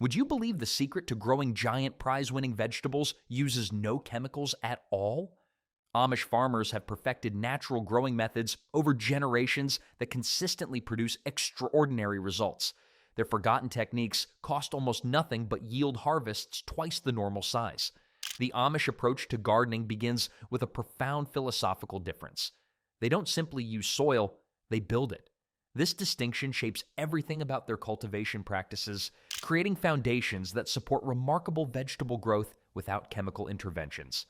Would you believe the secret to growing giant prize-winning vegetables uses no chemicals at all? Amish farmers have perfected natural growing methods over generations that consistently produce extraordinary results. Their forgotten techniques cost almost nothing but yield harvests twice the normal size. The Amish approach to gardening begins with a profound philosophical difference. They don't simply use soil, they build it. This distinction shapes everything about their cultivation practices, creating foundations that support remarkable vegetable growth without chemical interventions.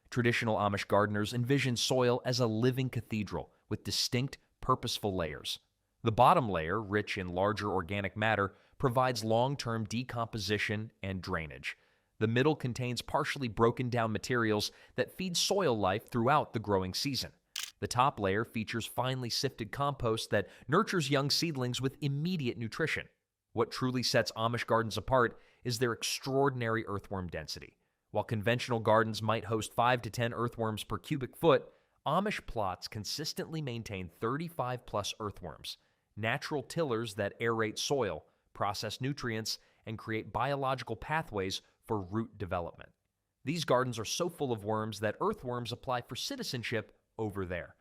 Traditional Amish gardeners envision soil as a living cathedral with distinct, purposeful layers. The bottom layer, rich in larger organic matter, provides long-term decomposition and drainage. The middle contains partially broken down materials that feed soil life throughout the growing season. The top layer features finely sifted compost that nurtures young seedlings with immediate nutrition. What truly sets Amish gardens apart is their extraordinary earthworm density. While conventional gardens might host 5 to 10 earthworms per cubic foot, Amish plots consistently maintain 35-plus earthworms, natural tillers that aerate soil, process nutrients, and create biological pathways for root development. These gardens are so full of worms that earthworms apply for citizenship over there.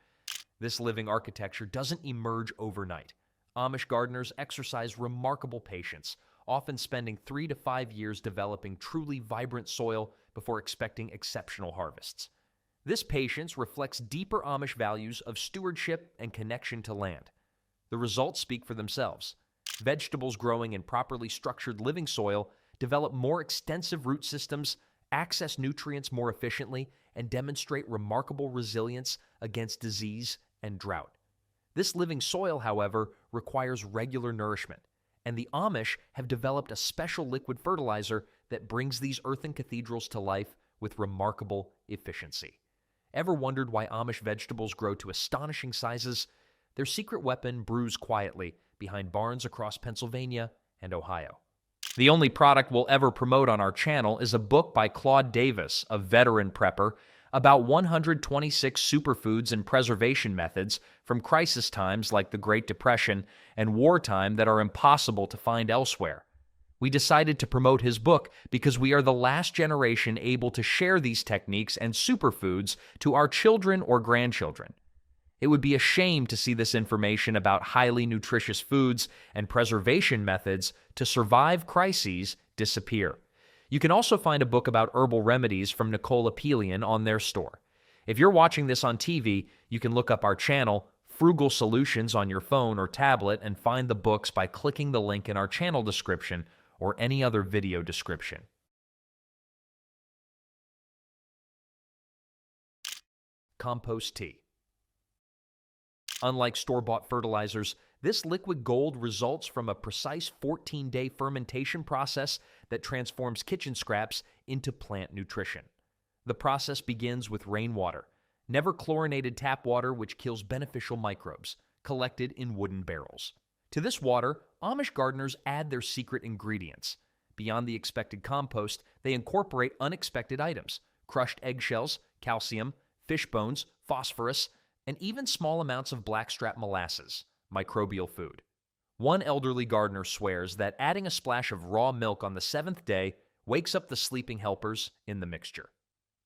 This living architecture doesn't emerge overnight. Amish gardeners exercise remarkable patience, often spending 3 to 5 years developing truly vibrant soil before expecting exceptional harvests. This patience reflects deeper Amish values of stewardship and connection to land. The results speak for themselves. Vegetables growing in properly structured living soil develop more extensive root systems, access nutrients more efficiently, and demonstrate remarkable resilience against disease and drought. This living soil, however, requires regular nourishment, and the Amish have developed a special liquid fertilizer that brings these earthen cathedrals to life with remarkable efficiency. Ever wondered why Amish vegetables grow to astonishing sizes? Their secret weapon brews quietly behind barns across Pennsylvania and Ohio. The only product we'll ever promote on our channel is a book by Claude Davis, a veteran prepper, about 126 superfoods and preservation methods from crisis times like the Great Depression and wartime that are impossible to find elsewhere. We decided to promote his book because we are the last generation able to share these techniques and superfoods to our children or grandchildren. It would be a shame to see this information about highly nutritious foods and preservation methods to survive crises disappear. You can also find a book about herbal remedies from Nicole Apelian on their store. If you're watching this on TV, you can look up our channel, Frugal Solutions, on your phone or tablet and find the books by clicking the link in our channel description or any other video description. Compost tea. Unlike store-bought fertilizers, this liquid gold results from a precise 14-day fermentation process that transforms kitchen scraps into plant nutrition. The process begins with rainwater, never chlorinated tap water which kills beneficial microbes, collected in wooden barrels. To this water, Amish gardeners add their secret ingredients. Beyond the expected compost, they incorporate unexpected items: crushed eggshells, calcium, fish bones, phosphorus, and even small amounts of blackstrap molasses, microbial food. One elderly gardener swears that adding a splash of raw milk on the 7th day wakes up the sleeping helpers in the mixture.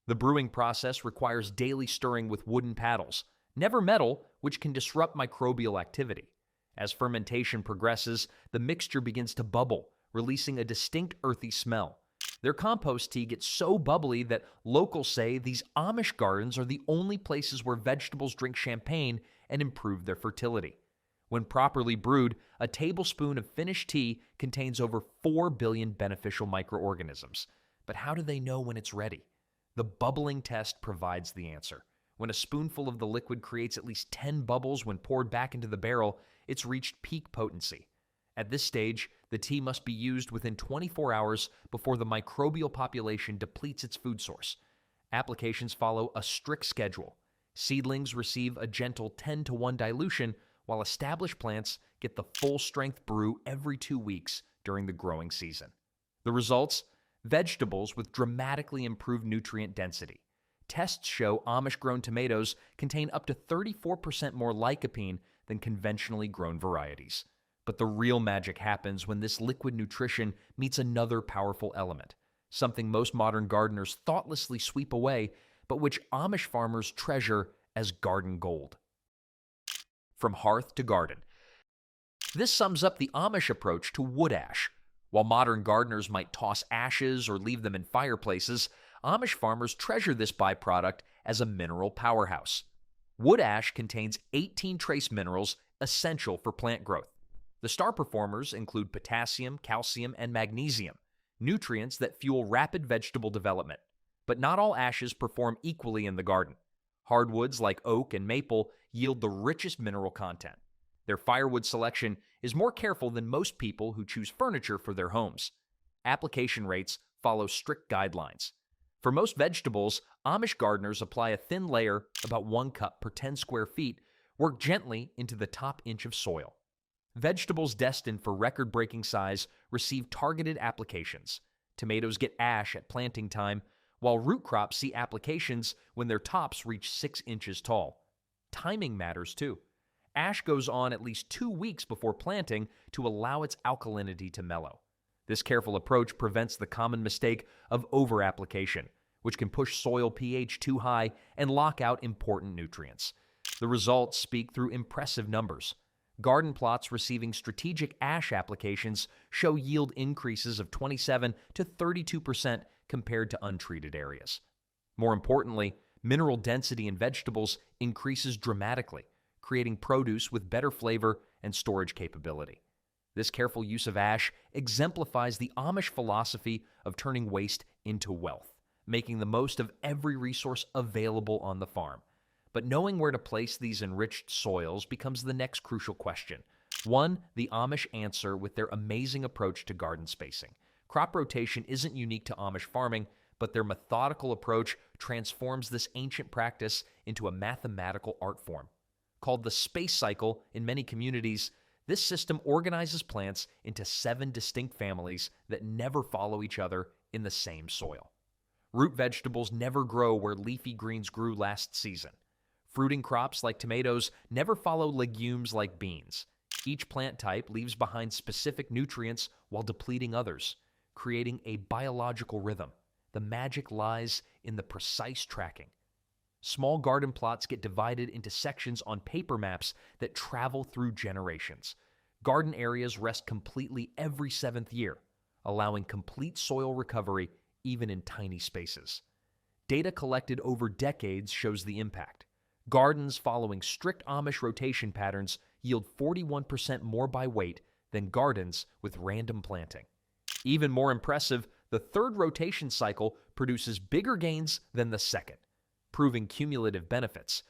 The brewing process requires daily stirring with wooden paddles, never metal, which can disrupt microbial activity. As fermentation progresses, the mixture begins to bubble, releasing a distinct earthy smell. Their compost tea gets so bubbly that locals say these Amish gardens are the only places where vegetables drink champagne and improve their fertility. When properly brewed, a tablespoon of finished tea contains over 4 billion beneficial microorganisms. But how do they know when it's ready? The bubbling test provides the answer. When a spoonful of the liquid creates at least 10 bubbles when poured back into the barrel, it's reached peak potency. At this stage, the tea must be used within 24 hours before the microbial population depletes its food source. Applications follow a strict schedule. Seedlings receive a gentle 10-to-1 dilution, while established plants get the full-strength brew every 2 weeks during the growing season. The results? Vegetables with dramatically improved nutrient density. Tests show Amish-grown tomatoes contain up to 34% more lycopene than conventionally grown varieties. But the real magic happens when this liquid nutrition meets another powerful element, something most modern gardeners thoughtlessly sweep away, but which Amish farmers treasure as garden gold. From hearth to garden. This sums up the Amish approach to wood ash. While modern gardeners might toss ashes or leave them in fireplaces, Amish farmers treasure this byproduct as a mineral powerhouse. Wood ash contains 18 trace minerals essential for plant growth. The star performers include potassium, calcium, and magnesium, nutrients that fuel rapid vegetable development. But not all ashes perform equally in the garden. Hardwoods like oak and maple yield the richest mineral content. Their firewood selection is more careful than most people who choose furniture for their homes. Application rates follow strict guidelines. For most vegetables, Amish gardeners apply a thin layer, about 1 cup per 10 square feet, work gently into the top inch of soil. Vegetables destined for record-breaking size receive targeted applications. Tomatoes get ash at planting time, while root crops see applications when their tops reach 6 inches tall. Timing matters too. Ash goes on at least 2 weeks before planting to allow its alkalinity to mellow. This careful approach prevents the common mistake of over-application, which can push soil pH too high and lock out important nutrients. The results speak through impressive numbers. Garden plots receiving strategic ash applications show yield increases of 27 to 32% compared to untreated areas. More importantly, mineral density in vegetables increases dramatically, creating produce with better flavor and storage capability. This careful use of ash exemplifies the Amish philosophy of turning waste into wealth, making the most of every resource available on the farm. But knowing where to place these enriched soils becomes the next crucial question. One, the Amish answer with their amazing approach to garden spacing. Crop rotation isn't unique to Amish farming, but their methodical approach transforms this ancient practice into a mathematical art form. Called the space cycle in many communities, this system organizes plants into 7 distinct families that never follow each other in the same soil. Root vegetables never grow where leafy greens grew last season. Fruiting crops like tomatoes never follow legumes like beans. Each plant type leaves behind specific nutrients while depleting others, creating a biological rhythm. The magic lies in the precise tracking. Small garden plots get divided into sections on paper maps that travel through generations. Garden areas rest completely every 7th year, allowing complete soil recovery even in tiny spaces. Data collected over decades shows the impact. Gardens following strict Amish rotation patterns yield 41% more by weight than gardens with random planting. Even more impressive, the 3rd rotation cycle produces bigger gains than the 2nd, proving cumulative benefits.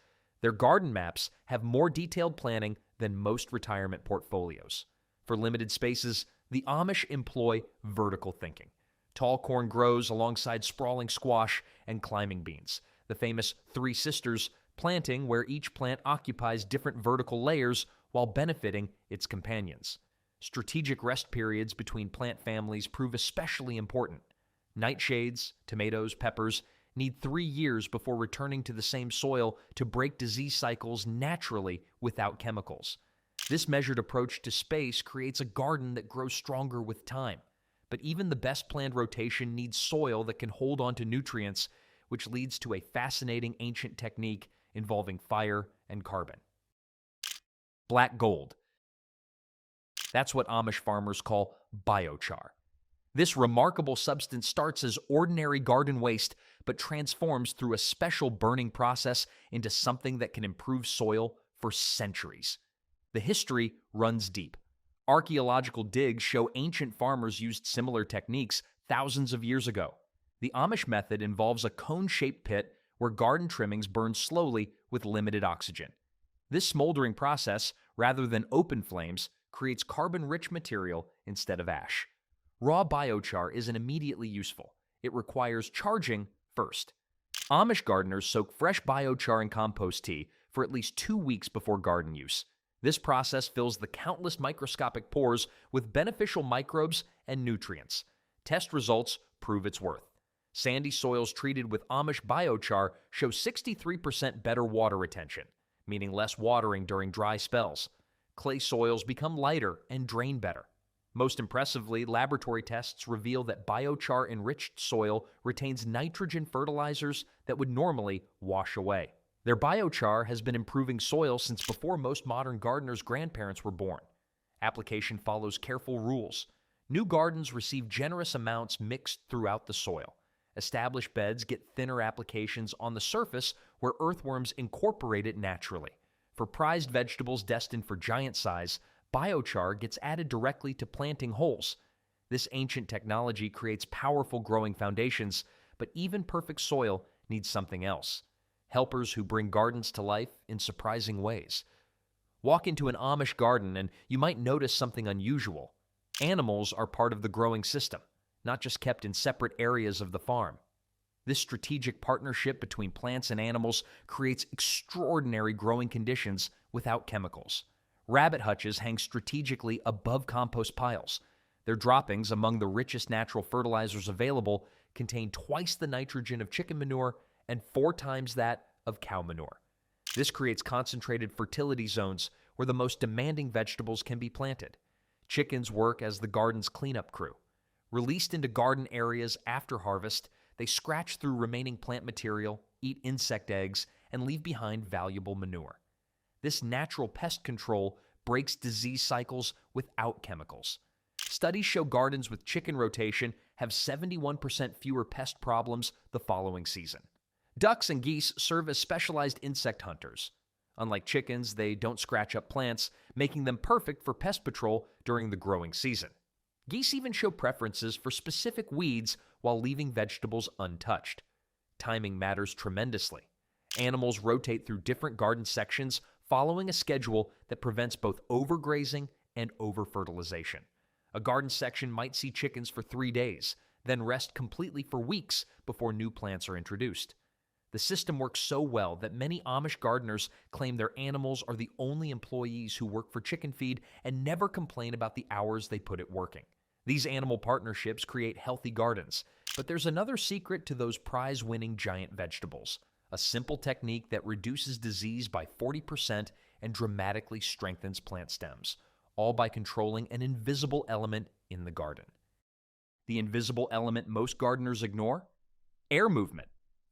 Their garden maps have more detailed planning than most retirement portfolios. For limited spaces, the Amish employ vertical thinking. Tall corn grows alongside sprawling squash and climbing beans, the famous Three Sisters planting where each plant occupies different vertical layers while benefiting its companions. Strategic rest periods between plant families prove especially important. Nightshades, tomatoes, peppers need 3 years before returning to the same soil to break disease cycles naturally without chemicals. This measured approach to space creates a garden that grows stronger with time. But even the best planned rotation needs soil that can hold on to nutrients, which leads to a fascinating ancient technique involving fire and carbon. Black gold. That's what Amish farmers call biochar. This remarkable substance starts as ordinary garden waste, but transforms through a special burning process into something that can improve soil for centuries. The history runs deep. Archaeological digs show ancient farmers used similar techniques thousands of years ago. The Amish method involves a cone-shaped pit where garden trimmings burn slowly with limited oxygen. This smoldering process, rather than open flames, creates carbon-rich material instead of ash. Raw biochar isn't immediately useful. It requires charging first. Amish gardeners soak fresh biochar in compost tea for at least 2 weeks before garden use. This process fills the countless microscopic pores with beneficial microbes and nutrients. Test results prove its worth. Sandy soils treated with Amish biochar show 63% better water retention, meaning less watering during dry spells. clay soils become lighter and drain better. Most impressively, laboratory tests reveal that biochar-enriched soil retains nitrogen fertilizers that would normally wash away. Their biochar has been improving soil since before most modern gardeners' grandparents were born. Application follows careful rules. New gardens receive generous amounts mixed throughout the soil. Established beds get thinner applications on the surface where earthworms incorporate it naturally. For prized vegetables destined for giant size, biochar gets added directly to planting holes. This ancient technology creates powerful growing foundations, but even perfect soil needs something else. Helpers who bring gardens to life in surprising ways. Walk into an Amish garden and you might notice something unusual. Animals are part of the growing system, not just kept in separate areas of the farm. This strategic partnership between plants and animals creates extraordinary growing conditions without chemicals. Rabbit hutches hang strategically above compost piles. Their droppings, among the richest natural fertilizers available, contain twice the nitrogen of chicken manure and 4 times that of cow manure. This creates concentrated fertility zones where the most demanding vegetables can be planted. Chickens work as the garden's cleanup crew. Released into garden areas after harvest, they scratch through remaining plant material, eat insect eggs, and leave behind valuable manure. This natural pest control breaks disease cycles without chemicals. Studies show gardens with chicken rotation have 71% fewer pest problems the following season. Ducks and geese serve as specialized insect hunters. Unlike chickens, they don't scratch up plants, making them perfect for pest control during the growing season. Geese even show preferences for specific weeds while leaving vegetables untouched. Timing matters tremendously. Animals rotate through different garden sections following a schedule that prevents both overgrazing and overfertilization. A garden section might see chickens for 3 days, then rest completely for weeks before new plants are introduced. The system works so well that many Amish gardeners claim their animals are the only employees who work for chicken feed and never complain about the hours they put at working. These animal partnerships create healthy gardens, but there's another secret to those prize-winning giant vegetables. A simple technique that reduces disease by 40% and dramatically strengthens plant stems, all by controlling an invisible element in the garden. The invisible element most gardeners ignore? Air movement.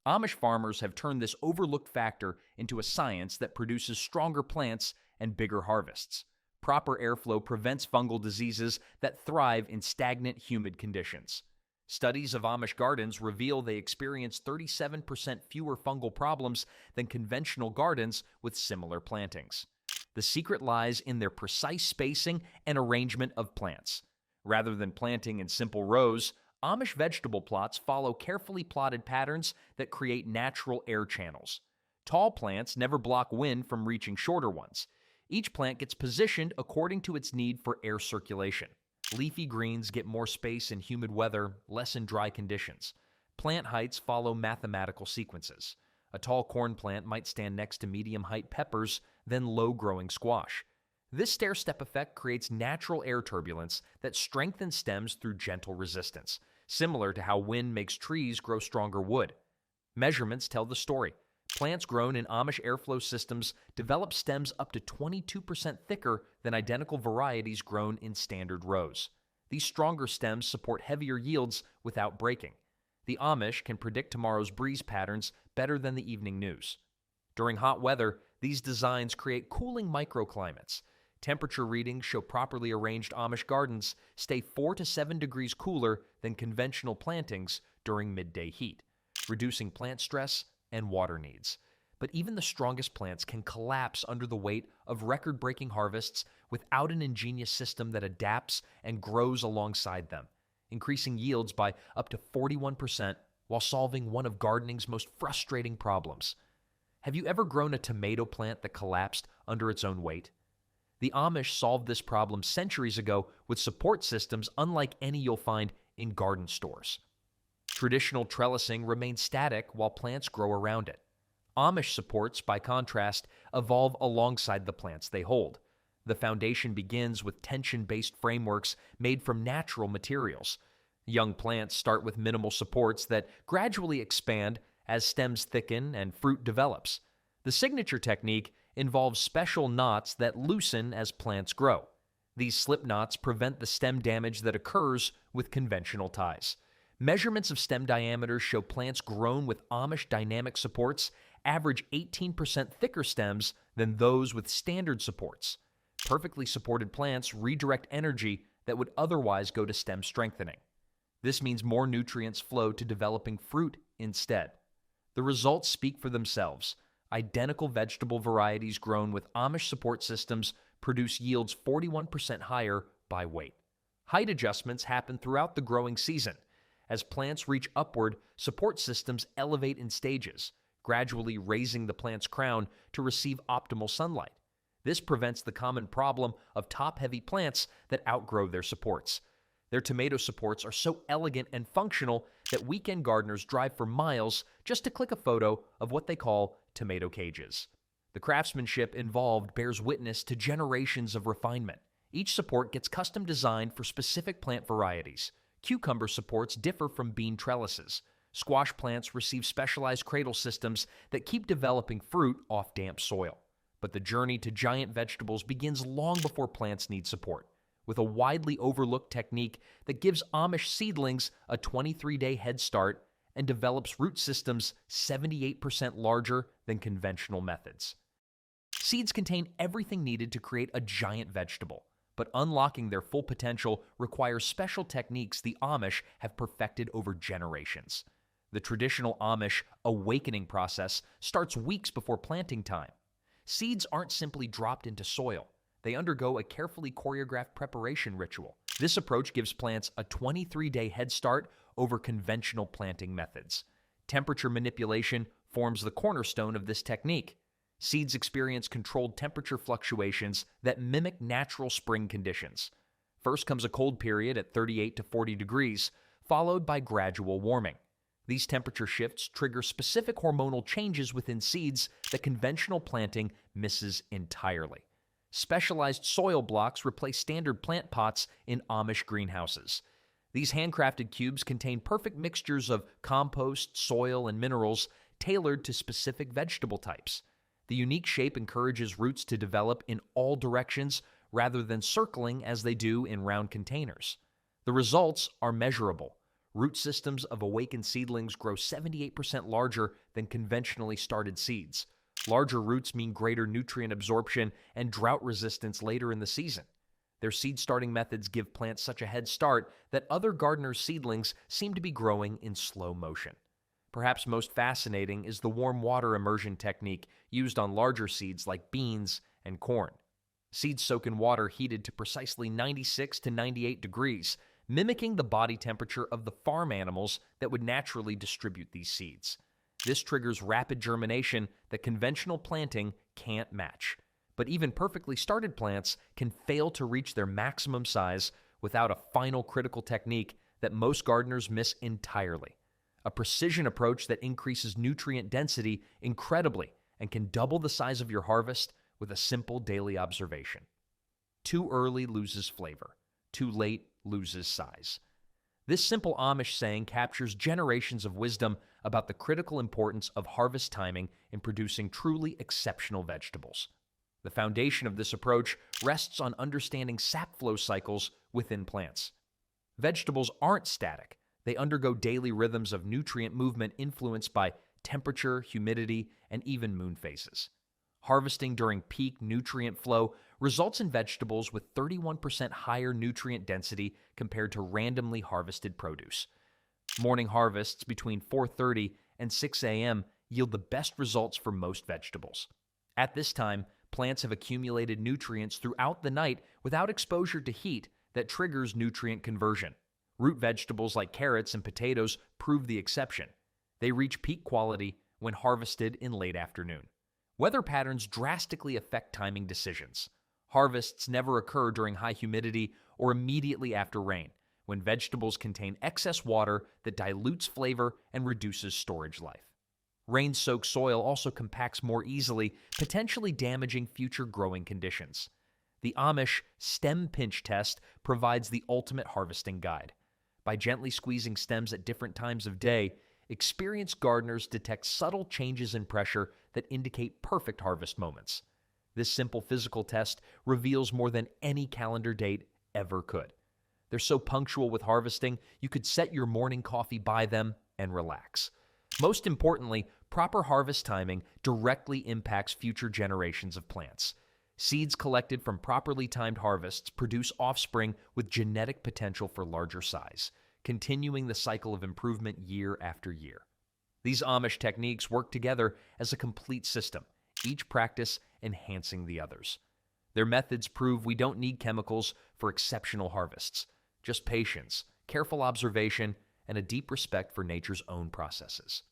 Amish farmers have turned this overlooked factor into a science that produces stronger plants and bigger harvests. Proper airflow prevents fungal diseases that thrive in stagnant, humid conditions. Studies of Amish gardens reveal they experience 37% fewer fungal problems than conventional gardens with similar plantings. The secret lies in their precise spacing and arrangement of plants. Rather than planting in simple rows, Amish vegetable plots follow carefully plotted patterns that create natural air channels. Tall plants never block wind from reaching shorter ones. Each plant gets positioned according to its need for air circulation. Leafy greens get more space in humid weather, less in dry conditions. Plant heights follow mathematical sequences. A tall corn plant might stand next to medium-height peppers, then low-growing squash. This stair-step effect creates natural air turbulence that strengthens stems through gentle resistance, similar to how wind makes trees grow stronger wood. Measurements tell the story. Plants grown in Amish airflow systems develop stems up to 22% thicker than identical varieties grown in standard rows. These stronger stems support heavier yields without breaking. The Amish can predict tomorrow's breeze patterns better than the evening news. During hot weather, these designs create cooling microclimates. Temperature readings show properly arranged Amish gardens stay 4 to 7 degrees cooler than conventional plantings during midday heat, reducing plant stress and water needs. But even the strongest plants can collapse under the weight of record-breaking harvests without an ingenious system that adapts and grows alongside them, increasing yields by up to 41% while solving one of gardening's most frustrating problems. Have you ever grown a tomato plant that collapsed under its own weight? The Amish solved this problem centuries ago with support systems unlike any you'll find in garden stores. Traditional trellising remains static while plants grow around it. Amish supports, by contrast, evolve alongside the plants they hold. The foundation begins with tension-based frameworks made from natural materials. Young plants start with minimal supports that gradually expand as stems thicken and fruit develops. The signature technique involves special knots that loosen as plants grow. These slip knots prevent the stem damage that occurs with conventional ties. Measurements of stem diameters show plants grown with Amish dynamic supports average 18% thicker stems than those with standard supports. Perfectly supported plants redirect energy that would otherwise go to stem strengthening. This means more nutrients flow to developing fruit instead. The results speak for themselves. Identical vegetable varieties grown with Amish support systems produce yields 41% higher by weight. Height adjustments happen throughout the growing season. As plants reach upward, support systems elevate in stages, gradually raising the plant's crown to receive optimal sunlight. This prevents the common problem of top-heavy plants that outgrow their supports. Their tomato supports are so elegant and functional that weekend gardeners drive for miles just to click a photo of what they call tomato cages. The craftsmanship involved bears witness to generations of refinement. Each support gets custom designed for specific plant varieties. Cucumber supports differ from bean trellises. Squash plants receive specialized cradle systems that keep developing fruit off damp soil. But the journey to giant vegetables begins long before plants need support, with a widely overlooked technique that gives Amish seedlings a 23-day head start and develops root systems 78% larger than conventional methods. Seeds contain everything needed to create a giant vegetable, but unlocking their full potential requires special techniques the Amish have perfected over generations. The traditional Amish awakening process starts weeks before planting time. Seeds aren't simply dropped into soil. They undergo a carefully choreographed preparation ritual. This approach gives plants a 23-day head start over conventional planting methods. Temperature manipulation forms the cornerstone of this technique. Seeds experience controlled temperature fluctuations that mimic natural spring conditions. First comes a cold period at 38 to 40 degrees, followed by gradual warming. These temperature shifts trigger specific hormonal changes within seeds that conventional planting misses entirely. Specialized soil blocks replace standard plant pots in Amish greenhouses. These handcrafted cubes contain perfect mixtures of compost, soil, and minerals tailored to specific vegetable types. The unique shape encourages roots to develop in all directions rather than circling as they do in round containers. The results are measurable. Root systems of awakened seedlings grow 78% larger than conventionally started seeds. Larger roots mean greater nutrient absorption and drought resistance later in the season. Their seed starting methods give plants such a head start that other gardeners' seedlings seem to be growing in slow motion. Perhaps most fascinating is the warm water immersion technique used on larger seeds like beans and corn. Seeds soak in water heated to precisely 96 to 98 degrees, mimicking the body temperature of the farm animals that would naturally distribute these seeds. This triggers rapid germination that conventional planting can't match. But even perfectly started plants can fail to reach their maximum size without a final critical technique that most gardeners miss entirely. A precision approach that increases nutrient density incredibly and can double the size of your harvest with a simple daily observation. Too early loses flavor. Too late loses size. This simple Amish saying captures generations of wisdom about the critical importance of harvest timing in producing truly exceptional vegetables. The foundation of this approach rests on understanding sap flow cycles within plants. Vegetables aren't static. They undergo daily rhythms of nutrient movement influenced by temperature, humidity, and even moon phases. Harvesting during peak nutrient flow results in vegetables with 31% higher nutrient density compared to randomly harvested produce. Morning harvests between 4:30 and 6 a.m. yield the best results for most vegetables. At this time, plants have accumulated nutrients throughout the night without exposure to heat that triggers nutrient conversion. Root vegetables like carrots and potatoes prove the exception. They reach peak quality when harvested in late afternoon. Weather patterns drastically affect timing decisions. Harvests never occur during high humidity or immediately after rain, when vegetables contain excess water that dilutes flavor and reduces storage life. Rain-soaked soil also compacts more easily, potentially damaging future growing conditions. The Amish stem pinch test provides the ultimate harvesting guide. By gently squeezing stems at different times of day, experienced gardeners detect subtle changes in pressure that indicate perfect harvest moments. This simple physical test reveals more than any calendar date ever could. They're so punctual with harvesting, you could set your morning coffee by them and relax. Most importantly, proper harvest timing directly impacts future generations of plants. Seeds collected from properly timed harvests produce offspring with genetic potential for larger size, continuing the cycle of improvement year after year. These Amish techniques work together as a complete system, each practice enhancing the others. Their methods prove we don't need chemicals for exceptional harvests, just patience, careful observation, and a deep respect for nature's own processes.